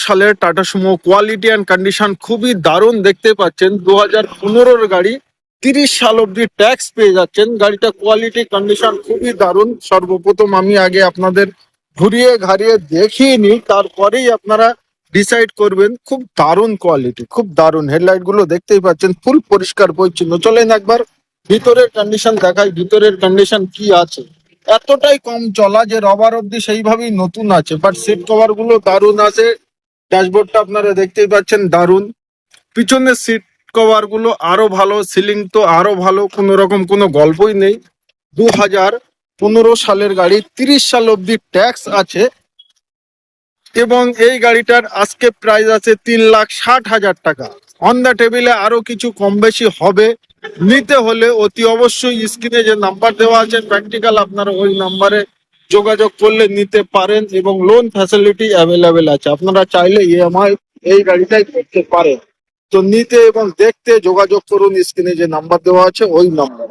সালের tata Sumo quality and condition খুবই দারুণ দেখতে পাচ্ছেন। 2015-র গাড়ি, 30 সাল অব্দি ট্যাক্স পেয়ে যাচ্ছেন। গাড়িটা কোয়ালিটি কন্ডিশন খুবই দারুণ। সর্বপ্রথম আমি আগে আপনাদের ঘুরিয়ে ঘাড়িয়ে দেখিয়ে নিই, তারপরেই আপনারা ডিসাইড করবেন। খুব দারুণ কোয়ালিটি, খুব দারুণ। হেডলাইট গুলো দেখতেই পাচ্ছেন, ফুল পরিষ্কার পরিচ্ছন্ন। চলেন একবার ভিতরের কন্ডিশন দেখাই, ভিতরের কন্ডিশন কি আছে। এতটাই কম চলা যে রবার অব্দি সেইভাবেই নতুন আছে, বাট সিট কভার গুলো দারুণ আছে। ড্যাশবোর্ডটা আপনারা দেখতেই পাচ্ছেন, দারুণ। পিছনের সিট কভার গুলো আরো ভালো, সিলিং তো আরো ভালো, কোনো রকম কোনো গল্পই নেই। 2015 সালের গাড়ি, 30 সাল অব্দি ট্যাক্স আছে এবং এই গাড়িটার আজকে প্রাইস আছে 3,60,000 টাকা। অন দ্য টেবিলে আরো কিছু কম বেশি হবে। নিতে হলে অতি অবশ্যই স্ক্রিনে যে নাম্বার দেওয়া আছে প্র্যাকটিক্যাল, আপনারা ওই নাম্বারে যোগাযোগ করলে নিতে পারেন এবং লোন ফ্যাসিলিটি অ্যাভেলেবেল আছে। আপনারা চাইলে ইএমআই এই গাড়িটাই করতে পারেন। তো নিতে এবং দেখতে যোগাযোগ করুন স্ক্রিনে যে নাম্বার দেওয়া আছে ওই নাম্বার।